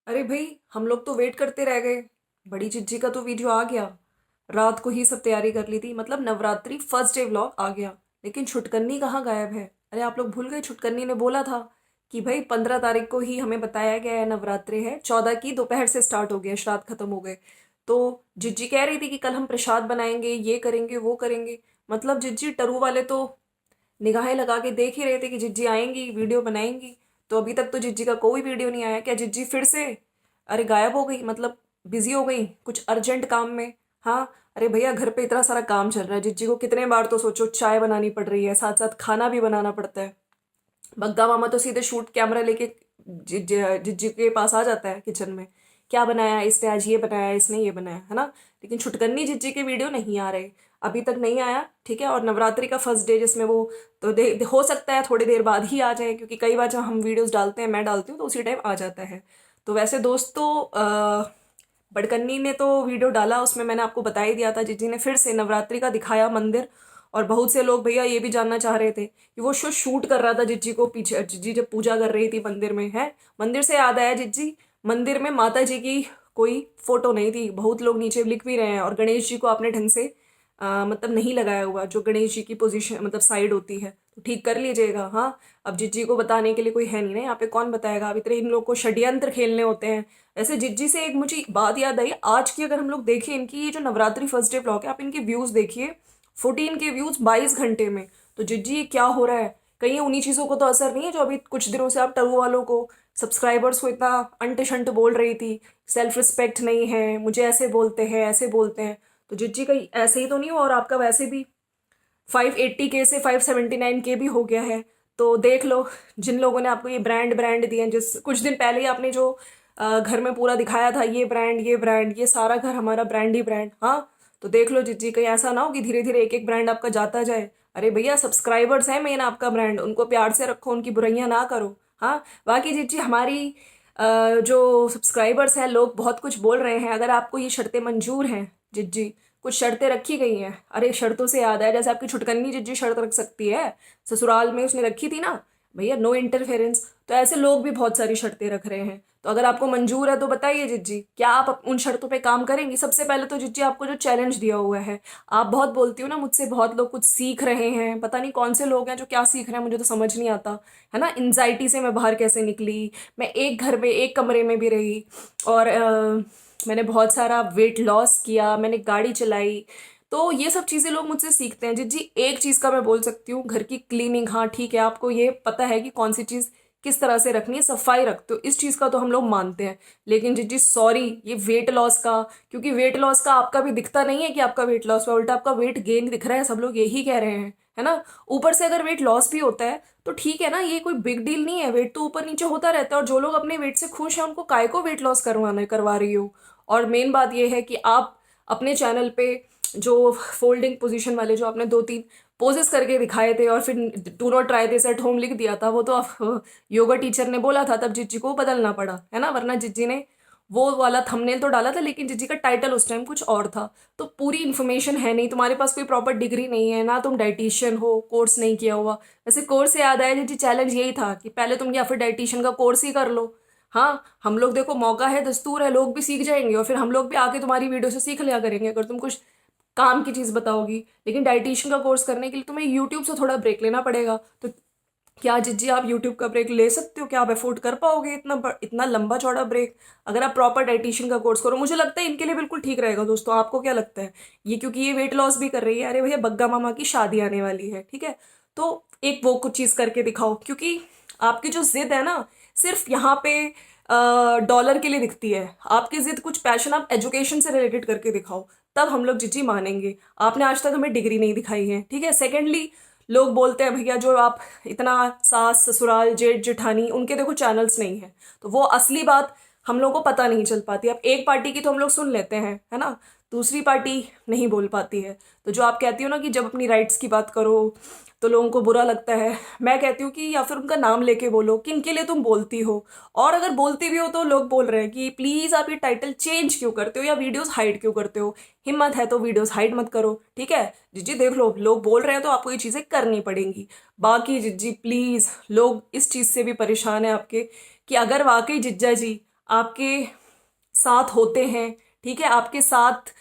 अरे भाई, हम लोग तो वेट करते रह गए। बड़ी चिज्जी का तो वीडियो आ गया। रात को ही सब तैयारी कर ली थी, मतलब नवरात्रि फर्स्ट डे व्लॉग आ गया। लेकिन छुटकन्नी कहाँ गायब है? अरे आप लोग भूल गए, छुटकन्नी ने बोला था कि भाई 15 तारीख को ही हमें बताया गया है नवरात्रि है, 14 की दोपहर से स्टार्ट हो गया, श्राद्ध खत्म हो गए। तो जिज्जी कह रही थी कि कल हम प्रसाद बनाएंगे, ये करेंगे वो करेंगे। मतलब जिज्जी टरू वाले तो निगाहें लगा के देख ही रहे थे कि जिज्जी आएंगी, वीडियो बनाएंगी। तो अभी तक तो जिज्जी का कोई वीडियो नहीं आया। क्या जिज्जी फिर से अरे गायब हो गई? मतलब बिजी हो गई कुछ अर्जेंट काम में? हाँ। अरे भैया, घर पे इतना सारा काम चल रहा है, जिज्जी को कितने बार तो सोचो चाय बनानी पड़ रही है, साथ साथ खाना भी बनाना पड़ता है। बग्गा मामा तो सीधे शूट कैमरा लेके जिज्जी के पास आ जाता है किचन में। क्या बनाया इसने, आज ये बनाया, इसने ये बनाया, है ना। लेकिन छुटकन्नी जिज्जी के वीडियो नहीं आ रहे, अभी तक नहीं आया। ठीक है, और नवरात्रि का फर्स्ट डे जिसमें वो तो हो सकता है थोड़ी देर बाद ही आ जाए, क्योंकि कई बार जब हम वीडियोस डालते हैं, मैं डालती हूँ, तो उसी टाइम आ जाता है। तो वैसे दोस्तों, बड़कन्नी ने तो वीडियो डाला, उसमें मैंने आपको बता ही दिया था, जिज्जी ने फिर से नवरात्रि का दिखाया मंदिर। और बहुत से लोग भैया ये भी जानना चाह रहे थे कि वो शो शूट कर रहा था जिज्जी को पीछे, जिज्जी जब पूजा कर रही थी मंदिर में है। मंदिर से याद आया, जिज्जी मंदिर में माता जी की कोई फोटो नहीं थी। बहुत लोग नीचे लिख भी रहे हैं, और गणेश जी को आपने ढंग से मतलब नहीं लगाया हुआ, जो गणेश जी की पोजीशन मतलब साइड होती है, तो ठीक कर लीजिएगा। हाँ, अब जिज्जी को बताने के लिए कोई है नहीं ना यहाँ पे, कौन बताएगा? अब इतने इन लोग को षड्यंत्र खेलने होते हैं। ऐसे जिज्जी से एक मुझे बात याद आई आज की, अगर हम लोग देखें इनकी ये जो नवरात्रि फर्स्ट डे ब्लॉग है, आप इनके व्यूज देखिए, 14 के व्यूज 22 घंटे में। तो जिज्जी ये क्या हो रहा है? कहीं उन्हीं चीज़ों को तो असर नहीं है जो अभी कुछ दिनों से आप टरू वालों को, सब्सक्राइबर्स को इतना अंट शंट बोल रही थी, सेल्फ रिस्पेक्ट नहीं है, मुझे ऐसे बोलते हैं ऐसे बोलते हैं। तो जिज्जी का ऐसे ही तो नहीं हुआ? और आपका वैसे भी 580 के से 579 के भी हो गया है। तो देख लो, जिन लोगों ने आपको ये ब्रांड ब्रांड दिए हैं, जिस कुछ दिन पहले ही आपने जो घर में पूरा दिखाया था, ये ब्रांड ये ब्रांड, ये सारा घर हमारा ब्रांड ही ब्रांड। हाँ, तो देख लो जिज्जी, कहीं ऐसा ना हो कि धीरे धीरे एक एक ब्रांड आपका जाता जाए। अरे भैया, सब्सक्राइबर्स हैं मेन आपका ब्रांड, उनको प्यार से रखो, उनकी बुराइयां ना करो। हाँ, बाकी जिज्जी हमारी जो सब्सक्राइबर्स हैं, लोग बहुत कुछ बोल रहे हैं, अगर आपको ये शर्तें मंजूर हैं जिज्जी, कुछ शर्तें रखी गई हैं। अरे शर्तों से याद है, जैसे आपकी छुटकन्नी जिज्जी शर्त रख सकती है, ससुराल में उसने रखी थी ना भैया, नो इंटरफेरेंस। तो ऐसे लोग भी बहुत सारी शर्तें रख रहे हैं। तो अगर आपको मंजूर है तो बताइए जिज्जी, क्या आप उन शर्तों पे काम करेंगी? सबसे पहले तो जिज्जी आपको जो चैलेंज दिया हुआ है, आप बहुत बोलती हो ना मुझसे, बहुत लोग कुछ सीख रहे हैं, पता नहीं कौन से लोग हैं जो क्या सीख रहे हैं, मुझे तो समझ नहीं आता। है ना, एंजाइटी से मैं बाहर कैसे निकली, मैं एक घर में एक कमरे में भी रही, और मैंने बहुत सारा वेट लॉस किया, मैंने गाड़ी चलाई। तो ये सब चीज़ें लोग मुझसे सीखते हैं जिज्जी। एक चीज़ का मैं बोल सकती हूँ, घर की क्लीनिंग, हाँ ठीक है, आपको ये पता है कि कौन सी चीज़ किस तरह से रखनी है, सफाई रखते हो, इस चीज़ का तो हम लोग मानते हैं। लेकिन जिज्जी सॉरी, ये वेट लॉस का, क्योंकि वेट लॉस का आपका भी दिखता नहीं है कि आपका वेट लॉस हुआ, उल्टा आपका वेट गेन दिख रहा है, सब लोग यही कह रहे हैं, है ना। ऊपर से अगर वेट लॉस भी होता है तो ठीक है ना, ये कोई बिग डील नहीं है, वेट तो ऊपर नीचे होता रहता है। और जो लोग अपने वेट से खुश हैं, उनको काय को वेट लॉस करवा रही हो। और मेन बात यह है कि आप अपने चैनल पे जो फोल्डिंग पोजीशन वाले जो आपने 2-3 पोजेस करके दिखाए थे, और फिर do not try this at home लिख दिया था, वो तो योगा टीचर ने बोला था, तब जिज्जी को बदलना पड़ा, है ना। वरना जिज्जी ने वो वाला थंबनेल तो डाला था, लेकिन जिज्जी का टाइटल उस टाइम कुछ और था। तो पूरी इन्फॉर्मेशन है नहीं, तुम्हारे पास कोई प्रॉपर डिग्री नहीं है ना, तुम डाइटिशियन हो, कोर्स नहीं किया हुआ। वैसे कोर्स से याद आया जिज्जी, चैलेंज यही था कि पहले तुम या फिर डाइटिशियन का कोर्स ही कर लो। हाँ, हम लोग देखो, मौका है, दस्तूर है, लोग भी सीख जाएंगे, और फिर हम लोग भी आके तुम्हारी वीडियो से सीख लिया करेंगे, अगर तुम कुछ काम की चीज़ बताओगी। लेकिन डाइटिशियन का कोर्स करने के लिए तुम्हें यूट्यूब से थोड़ा ब्रेक लेना पड़ेगा। तो क्या जिज्जी आप यूट्यूब का ब्रेक ले सकते हो? क्या आप अफोर्ड कर पाओगे इतना लंबा चौड़ा ब्रेक? अगर आप प्रॉपर डाइटिशियन का कोर्स करो, मुझे लगता है इनके लिए बिल्कुल ठीक रहेगा। दोस्तों, आपको क्या लगता है? ये क्योंकि ये वेट लॉस भी कर रही है, अरे भैया बग्गा मामा की शादी आने वाली है, ठीक है, तो एक वो कुछ चीज़ करके दिखाओ, क्योंकि आपकी जो जिद है ना, सिर्फ यहाँ पे डॉलर के लिए दिखती है। आपकी जिद कुछ पैशन आप एजुकेशन से रिलेटेड करके दिखाओ, तब हम लोग जिज्जी मानेंगे। आपने आज तक हमें डिग्री नहीं दिखाई है, ठीक है। सेकेंडली, लोग बोलते हैं भैया जो आप इतना सास ससुराल जेठ जेठानी, उनके देखो चैनल्स नहीं है, तो वो असली बात हम लोगों को पता नहीं चल पाती। अब एक पार्टी की तो हम लोग सुन लेते हैं, है ना, दूसरी पार्टी नहीं बोल पाती है। तो जो आप कहती हो ना कि जब अपनी राइट्स की बात करो तो लोगों को बुरा लगता है, मैं कहती हूँ कि या फिर उनका नाम लेके बोलो कि इनके लिए तुम बोलती हो। और अगर बोलती भी हो तो लोग बोल रहे हैं कि प्लीज़ आप ये टाइटल चेंज क्यों करते हो, या वीडियोस हाइड क्यों करते हो? हिम्मत है तो वीडियोस हाइड मत करो, ठीक है। जिज्जी देख लो, लोग बोल रहे हैं तो आपको ये चीज़ें करनी पड़ेंगी। बाकी जिज्जी प्लीज़, लोग इस चीज़ से भी परेशान है आपके, कि अगर वाकई जिज्जा जी आपके साथ होते हैं, ठीक है, आपके साथ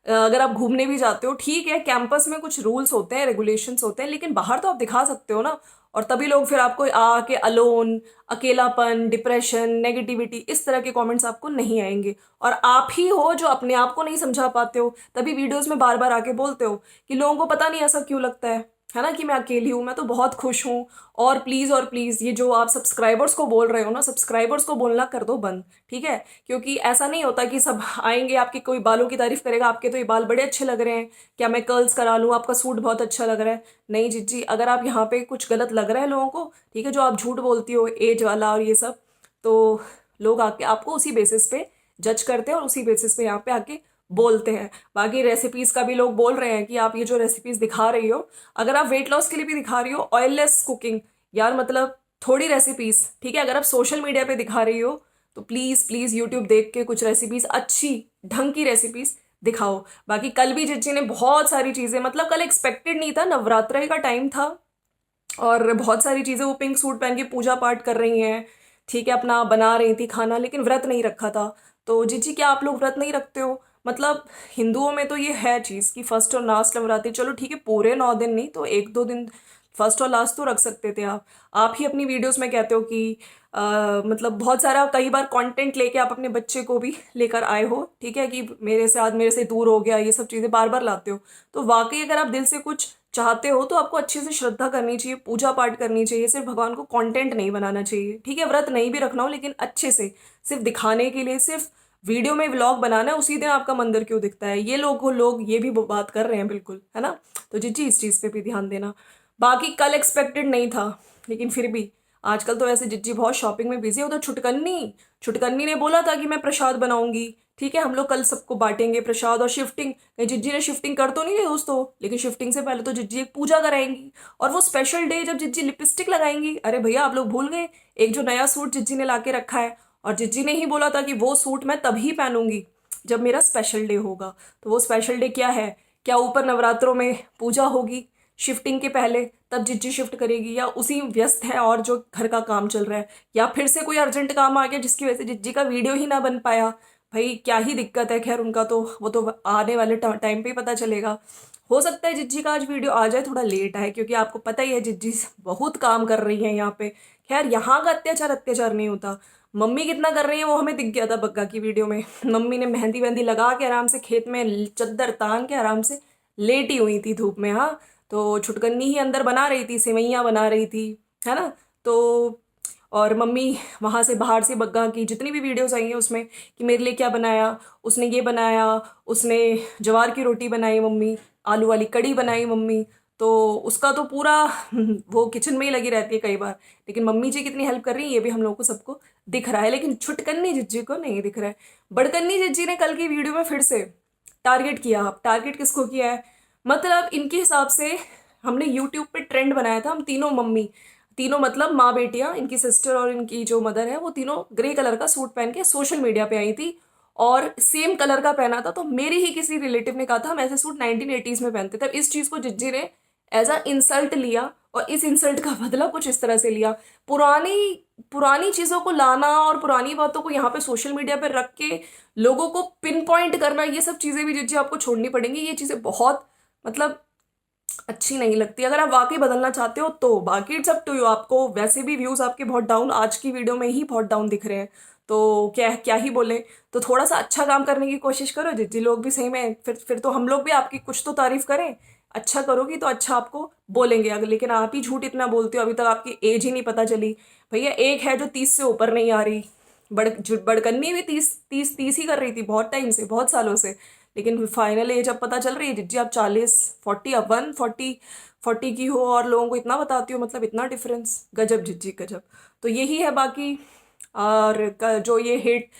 अगर आप घूमने भी जाते हो, ठीक है, कैंपस में कुछ रूल्स होते हैं, रेगुलेशंस होते हैं, लेकिन बाहर तो आप दिखा सकते हो ना। और तभी लोग फिर आपको आके अलोन, अकेलापन, डिप्रेशन, नेगेटिविटी, इस तरह के कमेंट्स आपको नहीं आएंगे। और आप ही हो जो अपने आप को नहीं समझा पाते हो, तभी वीडियोस में बार बार आके बोलते हो कि लोगों को पता नहीं ऐसा क्यों लगता है ना, कि मैं अकेली हूँ, मैं तो बहुत खुश हूँ। और प्लीज़ ये जो आप सब्सक्राइबर्स को बोल रहे हो ना, सब्सक्राइबर्स को बोलना कर दो बंद, ठीक है। क्योंकि ऐसा नहीं होता कि सब आएंगे आपके, कोई बालों की तारीफ करेगा, आपके तो ये बाल बड़े अच्छे लग रहे हैं, क्या मैं कर्ल्स करा लूँ, आपका सूट बहुत अच्छा लग रहा है। नहीं जिज्जी, अगर आप यहाँ पे कुछ गलत लग रहा है लोगों को, ठीक है, जो आप झूठ बोलती हो एज वाला और ये सब, तो लोग आके आपको उसी बेसिस पे जज करते हैं और उसी बेसिस पे यहाँ पे आके बोलते हैं। बाकी रेसिपीज का भी लोग बोल रहे हैं कि आप ये जो रेसिपीज दिखा रही हो, अगर आप वेट लॉस के लिए भी दिखा रही हो, ऑयललेस कुकिंग, यार मतलब थोड़ी रेसिपीज, ठीक है, अगर आप सोशल मीडिया पे दिखा रही हो तो प्लीज प्लीज यूट्यूब देख के कुछ रेसिपीज, अच्छी ढंग की रेसिपीज दिखाओ। बाकी कल भी जिज्जी ने बहुत सारी चीजें, मतलब कल एक्सपेक्टेड नहीं था, नवरात्रि का टाइम था और बहुत सारी चीजें, वो पिंक सूट पहन के पूजा पाठ कर रही हैं, ठीक है, अपना बना रही थी खाना, लेकिन व्रत नहीं रखा था। तो जिज्जी क्या आप लोग व्रत नहीं रखते हो? मतलब हिंदुओं में तो ये है चीज़ कि फर्स्ट और लास्ट नवरात्रि, चलो ठीक है, पूरे 9 दिन नहीं तो 1-2 दिन फर्स्ट और लास्ट तो रख सकते थे आप ही अपनी वीडियोस में कहते हो कि मतलब बहुत सारा कई बार कंटेंट लेके आप अपने बच्चे को भी लेकर आए हो, ठीक है, कि मेरे से दूर हो गया, ये सब चीज़ें बार बार लाते हो। तो वाकई अगर आप दिल से कुछ चाहते हो तो आपको अच्छे से श्रद्धा करनी चाहिए, पूजा पाठ करनी चाहिए, सिर्फ भगवान को कंटेंट नहीं बनाना चाहिए, ठीक है, व्रत नहीं भी रखना हो लेकिन अच्छे से, सिर्फ दिखाने के लिए, सिर्फ वीडियो में व्लॉग बनाना है, उसी दिन आपका मंदिर क्यों दिखता है, ये लोग ये भी बात कर रहे हैं, बिल्कुल, है ना। तो जी इस चीज़ पे भी ध्यान देना। बाकी कल एक्सपेक्टेड नहीं था, लेकिन फिर भी आजकल तो वैसे जिज्जी बहुत शॉपिंग में बिजी है। उधर छुटकन्नी छुटकन्नी ने बोला था कि मैं प्रसाद बनाऊंगी, ठीक है, हम लोग कल सबको बांटेंगे प्रसाद। और शिफ्टिंग, कहीं जिज्जी ने शिफ्टिंग कर तो नहीं है दोस्तों, लेकिन शिफ्टिंग से पहले तो जिज्जी एक पूजा कराएंगी, और वो स्पेशल डे जब जिज्जी लिपस्टिक लगाएंगी, अरे भैया आप लोग भूल गए एक जो नया सूट जिज्जी ने ला के रखा है, और जिज्जी ने ही बोला था कि वो सूट मैं तभी पहनूंगी जब मेरा स्पेशल डे होगा। तो वो स्पेशल डे क्या है? क्या ऊपर नवरात्रों में पूजा होगी शिफ्टिंग के पहले, तब जिज्जी शिफ्ट करेगी, या उसी व्यस्त है और जो घर का काम चल रहा है, या फिर से कोई अर्जेंट काम आ गया जिसकी वजह से जिज्जी का वीडियो ही ना बन पाया? भाई क्या ही दिक्कत है, खैर उनका तो वो तो आने वाले टाइम पे ही पता चलेगा। हो सकता है जिज्जी का आज वीडियो आ जाए, थोड़ा लेट आए, क्योंकि आपको पता ही है जिज्जी बहुत काम कर रही है यहाँ पे। खैर यहाँ का अत्याचार अत्याचार नहीं होता, मम्मी कितना कर रही है वो हमें दिख गया था बग्गा की वीडियो में। मम्मी ने मेहंदी वेहंदी लगा के आराम से खेत में चद्दर तान के आराम से लेटी हुई थी धूप में, हाँ। तो छुटकन्नी ही अंदर बना रही थी, सेवैयाँ बना रही थी, है ना। तो और मम्मी वहाँ से बाहर से बग्गा की जितनी भी वीडियोस आई हैं उसमें कि मेरे लिए क्या बनाया, उसने ये बनाया, उसने ज्वार की रोटी बनाई मम्मी, आलू वाली कड़ी बनाई मम्मी। तो उसका तो पूरा वो किचन में ही लगी रहती है कई बार, लेकिन मम्मी जी कितनी हेल्प कर रही है ये भी हम लोग को सबको दिख रहा है, लेकिन छुटकन्नी जिज्जी को नहीं दिख रहा है। बड़कन्नी जिज्जी ने कल की वीडियो में फिर से टारगेट किया। आप टारगेट किसको किया है? मतलब इनके हिसाब से हमने यूट्यूब पे ट्रेंड बनाया था, हम तीनों मम्मी, तीनों मतलब माँ बेटियाँ, इनकी सिस्टर और इनकी जो मदर है, वो तीनों ग्रे कलर का सूट पहन के सोशल मीडिया पे आई थी, और सेम कलर का पहना था। तो मेरी ही किसी रिलेटिव ने कहा था हम ऐसे सूट 1980s में पहनते थे। अब इस चीज़ को जिज्जी ने एज अ इंसल्ट लिया, और इस इंसल्ट का बदला कुछ इस तरह से लिया। पुरानी पुरानी चीज़ों को लाना और पुरानी बातों को यहाँ पे सोशल मीडिया पे रख के लोगों को पिन पॉइंट करना, ये सब चीज़ें भी जिज्जी आपको छोड़नी पड़ेंगी। ये चीज़ें बहुत मतलब अच्छी नहीं लगती। अगर आप वाकई बदलना चाहते हो तो बाकी इट्स अप टू यू। आपको वैसे भी व्यूज आपके बहुत डाउन, आज की वीडियो में ही बहुत डाउन दिख रहे हैं, तो क्या क्या ही बोले। तो थोड़ा सा अच्छा काम करने की कोशिश करो जिज्जी, लोग भी सही में फिर तो हम लोग भी आपकी कुछ तो तारीफ करें। अच्छा करोगी तो अच्छा आपको बोलेंगे अगर, लेकिन आप ही झूठ इतना बोलते हो, अभी तक आपकी एज ही नहीं पता चली। भैया एक है जो 30 से ऊपर नहीं आ रही, बड़कन्नी भी 30 ही कर रही थी बहुत टाइम से, बहुत सालों से, लेकिन फाइनल एज अब पता चल रही है जिज्जी आप 40 40 अब 140 की हो और लोगों को इतना बताती हो, मतलब इतना डिफरेंस, गजब जिज्जी गजब। तो यही है बाकी। और जो ये हेट,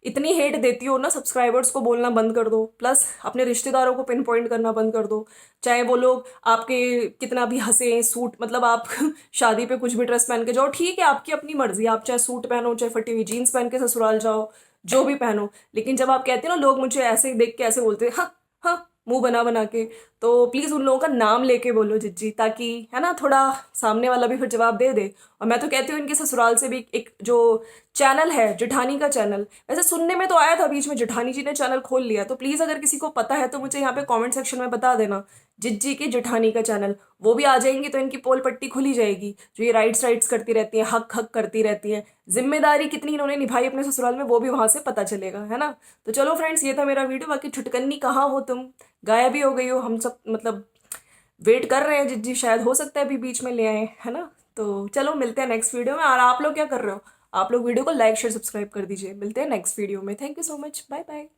इतनी हेट देती हो ना, सब्सक्राइबर्स को बोलना बंद कर दो, प्लस अपने रिश्तेदारों को पिन पॉइंट करना बंद कर दो। चाहे वो लोग आपके कितना भी हंसे, सूट मतलब आप शादी पे कुछ भी ड्रेस पहन के जाओ, ठीक है, आपकी अपनी मर्जी, आप चाहे सूट पहनो, चाहे फटी हुई जीन्स पहन के ससुराल जाओ, जो भी पहनो, लेकिन जब आप कहते हो ना लोग मुझे ऐसे देख के ऐसे बोलते हैं, हाँ हाँ, मुंह बना बना के, तो प्लीज़ उन लोगों का नाम लेके बोलो जिज्जी, ताकि है ना थोड़ा सामने वाला भी फिर जवाब दे दे। और मैं तो कहती हूँ इनके ससुराल से भी एक जो चैनल है जेठानी का चैनल, वैसे सुनने में तो आया था बीच में जेठानी जी ने चैनल खोल लिया, तो प्लीज़ अगर किसी को पता है तो मुझे यहाँ पे कमेंट सेक्शन में बता देना। जिज्जी की जेठानी का चैनल, वो भी आ जाएंगी तो इनकी पोल पट्टी खुली जाएगी। जो ये राइट्स राइट्स करती रहती है, हक हक करती रहती है, जिम्मेदारी कितनी इन्होंने निभाई अपने ससुराल में, वो भी वहां से पता चलेगा, है ना। तो चलो फ्रेंड्स, ये था मेरा वीडियो। बाकी छुटकन्नी कहाँ हो तुम, गायब ही हो गई हो। हम सब मतलब वेट कर रहे हैं जिज्जी, शायद हो सकता है अभी बीच में ले आए, है ना। तो चलो मिलते हैं नेक्स्ट वीडियो में। और आप लोग क्या कर रहे हो, आप लोग वीडियो को लाइक शेयर सब्सक्राइब कर दीजिए। मिलते हैं नेक्स्ट वीडियो में। Thank you so much, bye bye.